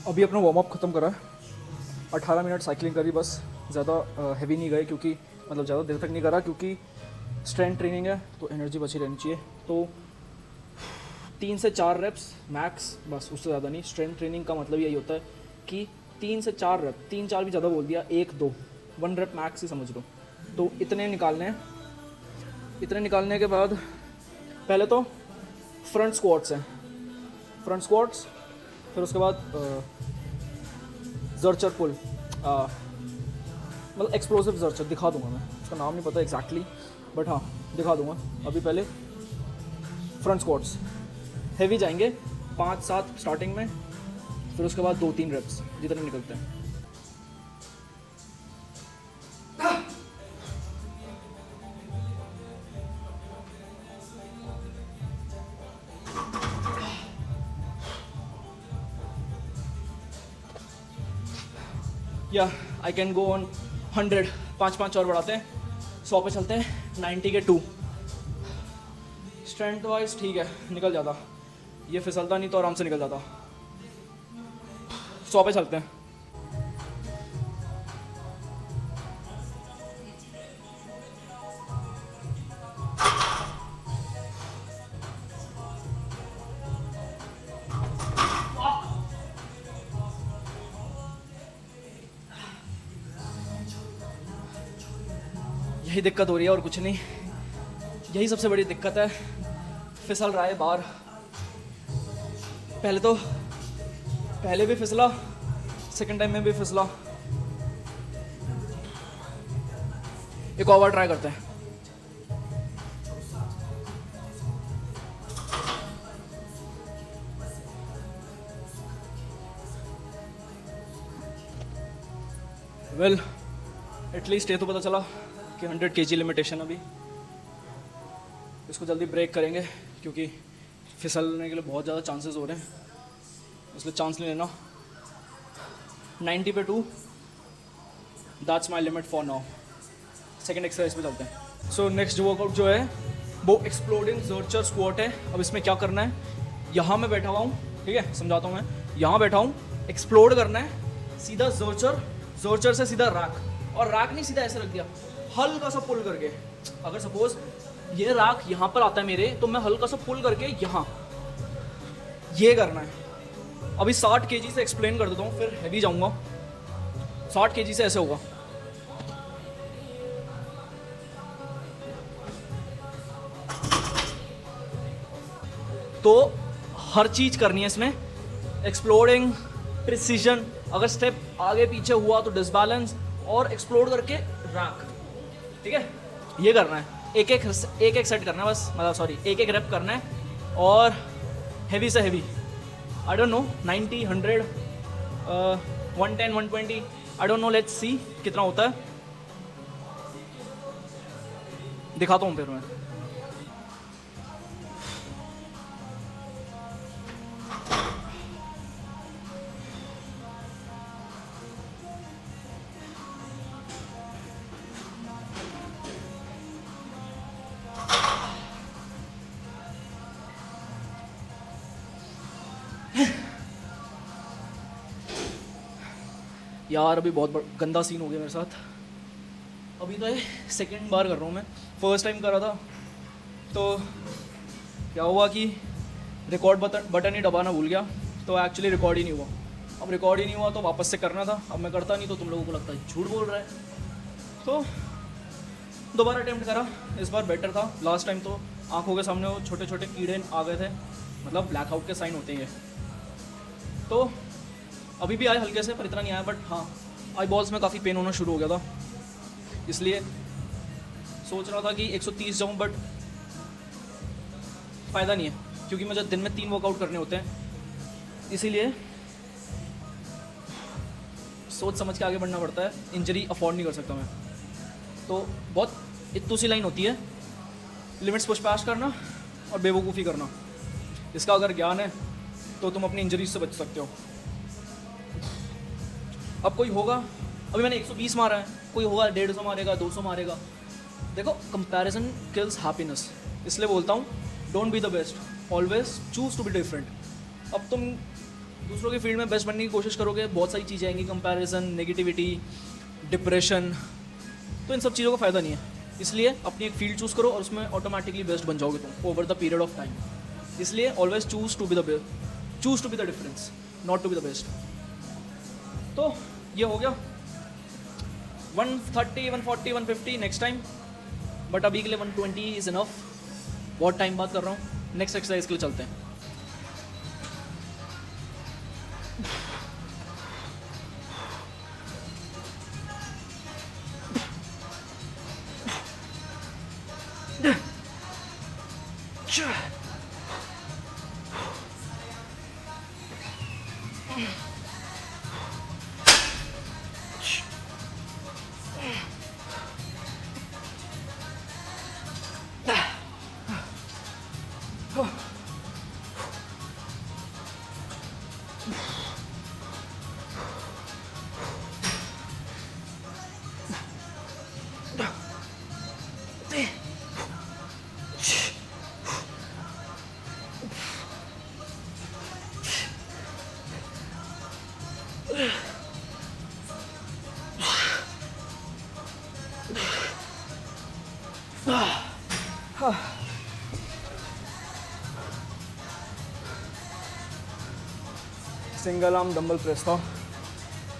अभी अपना warm up ख़त्म करा है, 18 मिनट साइकिलिंग करी बस, ज़्यादा हैवी नहीं गए क्योंकि मतलब ज़्यादा देर तक नहीं करा क्योंकि स्ट्रेंथ ट्रेनिंग है तो एनर्जी बची रहनी चाहिए। तो 3 से 4 रेप्स मैक्स, बस उससे ज़्यादा नहीं। स्ट्रेंथ ट्रेनिंग का मतलब यही होता है कि 3 से 4 रेप, 3-4 भी ज़्यादा बोल दिया, 1-2 1 रेप मैक्स ही समझ लो। तो इतने निकालने हैं। इतने निकालने के बाद पहले तो फ्रंट स्क्वाट्स हैं, फ्रंट स्क्वाट्स, फिर उसके बाद जर्चर पुल, मतलब एक्सप्लोसिव जर्चर दिखा दूंगा मैं, उसका नाम नहीं पता एग्जैक्टली बट हाँ दिखा दूंगा। अभी पहले फ्रंट स्क्वाट्स हैवी जाएंगे 5-7 स्टार्टिंग में, फिर उसके बाद 2-3 रेप्स जितने निकलते हैं। या आई कैन गो ऑन 100, 5-5 और बढ़ाते हैं, 100 पे चलते हैं, 90 के 2। स्ट्रेंथ वाइज ठीक है, निकल जाता, ये फिसलता नहीं तो आराम से निकल जाता। 100 पे चलते हैं। यही दिक्कत हो रही है और कुछ नहीं, यही सबसे बड़ी दिक्कत है। फिसल रहा है बार, पहले भी फिसला, सेकंड टाइम में भी फिसला। एक और बार ट्राई करते हैं। वेल एटलीस्ट ये तो पता चला कि 100 kg लिमिटेशन। अभी इसको जल्दी ब्रेक करेंगे क्योंकि फिसलने के लिए बहुत ज़्यादा चांसेस हो रहे हैं, इसलिए चांस नहीं लेना। 90 पे 2, that's my limit for now. Second exercise पे चलते हैं। सो नेक्स्ट वर्कआउट जो है वो एक्सप्लोडिंग जर्चर स्क्वाट है। अब इसमें क्या करना है, यहाँ मैं बैठा हुआ हूँ, ठीक है समझाता हूँ मैं। यहाँ बैठा हूँ, एक्सप्लोड करना है, सीधा जर्चर, जर्चर से सीधा रैक, और रैक नहीं सीधा ऐसे रख दिया, हल्का सा पुल करके। अगर सपोज ये रैक यहाँ पर आता है मेरे, तो मैं हल्का सा पुल करके यहाँ, ये करना है। अभी 60 kg से एक्सप्लेन कर देता हूँ, फिर हैवी जाऊँगा। 60 kg से ऐसे होगा, तो हर चीज़ करनी है इसमें, एक्सप्लोडिंग, प्रिसीजन, अगर स्टेप आगे पीछे हुआ तो डिसबैलेंस, और एक्सप्लोड करके रैक, ठीक है। ये करना है, एक एक सेट करना है बस, मतलब सॉरी एक एक रेप करना है। और हैवी से heavy, I don't know 90, 100, 110, 120, I don't know, let's see कितना होता है, दिखाता हूँ फिर मैं। यार अभी बहुत गंदा सीन हो गया मेरे साथ। अभी तो ये सेकेंड बार कर रहा हूँ मैं, फर्स्ट टाइम कर रहा था तो क्या हुआ कि रिकॉर्ड बटन ही दबाना भूल गया, तो एक्चुअली रिकॉर्ड ही नहीं हुआ। अब रिकॉर्ड ही नहीं हुआ तो वापस से करना था, अब मैं करता नहीं तो तुम लोगों को लगता है झूठ बोल रहा है, तो दोबारा अटेम्प्ट करा। इस बार बेटर था, लास्ट टाइम तो आंखों के सामने वो छोटे छोटे कीड़े आ गए थे, मतलब ब्लैकआउट के साइन होते हैं। तो अभी भी आए हल्के से, पर इतना नहीं आया, बट हाँ आई बॉल्स में काफ़ी पेन होना शुरू हो गया था, इसलिए सोच रहा था कि 130 जाऊँ, बट फ़ायदा नहीं है क्योंकि मुझे दिन में 3 वर्कआउट करने होते हैं, इसीलिए सोच समझ के आगे बढ़ना पड़ता है। इंजरी अफोर्ड नहीं कर सकता मैं, तो बहुत इतू सी लाइन होती है, लिमिट्स पुश पास करना और बेवकूफ़ी करना। इसका अगर ज्ञान है तो तुम अपनी इंजरीज से बच सकते हो। अब कोई होगा, अभी मैंने 120 मारा है, कोई होगा 150 मारेगा, 200 मारेगा। देखो कंपैरिजन किल्स हैप्पीनेस, इसलिए बोलता हूँ don't be the best, always choose to be different. अब तुम दूसरों की फील्ड में बेस्ट बनने की कोशिश करोगे, बहुत सारी चीज़ें आएंगी, कंपैरिजन, नेगेटिविटी, डिप्रेशन, तो इन सब चीज़ों का फ़ायदा नहीं है। इसलिए अपनी एक फील्ड चूज़ करो और उसमें ऑटोमेटिकली बेस्ट बन जाओगे तुम over the period of time. इसलिए always choose to be the difference, not to be the best. तो ये हो गया 130, 140, 150 नेक्स्ट टाइम, बट अभी के लिए 120 इज़ इनफ। बहुत टाइम बात कर रहा हूँ, नेक्स्ट एक्सरसाइज के लिए चलते हैं। सिंगल आर्म डंबल प्रेस था।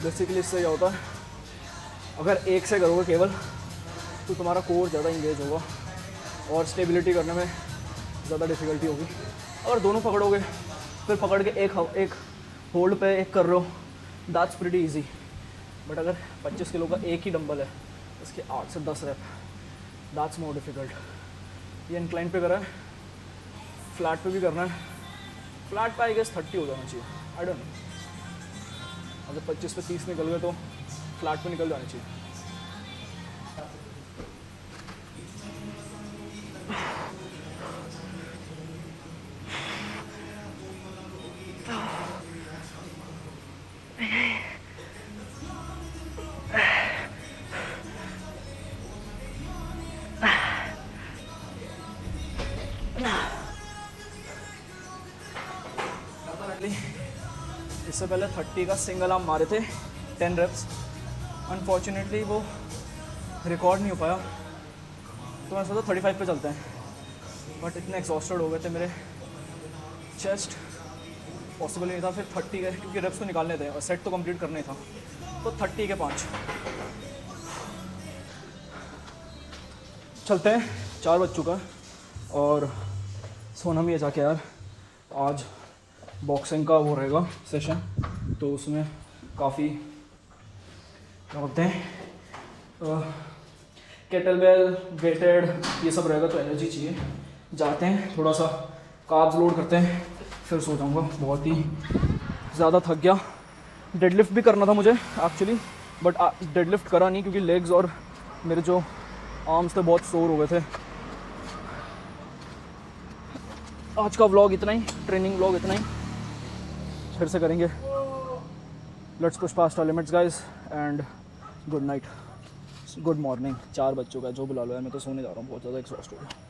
बेसिकली इससे क्या होता है, अगर एक से करोगे केवल तो तुम्हारा कोर ज़्यादा इंगेज होगा और स्टेबिलिटी करने में ज़्यादा डिफ़िकल्टी होगी। अगर दोनों पकड़ोगे, फिर पकड़ के एक होल्ड पे एक कर रहे हो, दैट्स प्रीटी इजी। बट अगर 25 किलो का एक ही डंबल है, इसके 8 से 10 रैप, दैट्स मोर डिफ़िकल्ट। ये इंक्लाइन पे करा है, फ्लैट पे भी करना है। फ्लैट पे आई गेस 30 हो जाना चाहिए, आई डोंट नो। अगर 25 पे 30 निकल गए तो फ्लैट पे निकल जाना चाहिए। इससे पहले 30 का सिंगल आर्म मारे थे 10 रेप्स। अनफॉर्चुनेटली वो रिकॉर्ड नहीं हो पाया, तो मैं सोचा 35 पे चलते हैं। बट इतने एग्जॉस्टेड हो गए थे, मेरे चेस्ट पॉसिबल नहीं था। फिर 30 के, क्योंकि रेप्स तो निकालने थे और सेट तो कंप्लीट करने था, तो 30 के 5 चलते हैं। 4 बज चुका है और सोना भी है जाके यार। आज बॉक्सिंग का वो रहेगा सेशन, तो उसमें काफ़ी क्या बोलते हैं, केटलबेल, वेटेड, ये सब रहेगा, तो एनर्जी चाहिए। जाते हैं, थोड़ा सा कार्ब्स लोड करते हैं, फिर सो जाऊँगा। बहुत ही ज़्यादा थक गया। डेडलिफ्ट भी करना था मुझे एक्चुअली, बट डेडलिफ्ट करा नहीं क्योंकि लेग्स और मेरे जो आर्म्स थे बहुत सोर हो गए थे। आज का व्लॉग इतना ही, ट्रेनिंग व्लॉग इतना ही, फिर से करेंगे। Let's push past our limits guys and good night, good morning. 4 बज चुका है, जो बुला लो यार, मैं तो सोने जा रहा हूँ, बहुत ज़्यादा एग्जॉस्ट हो गया।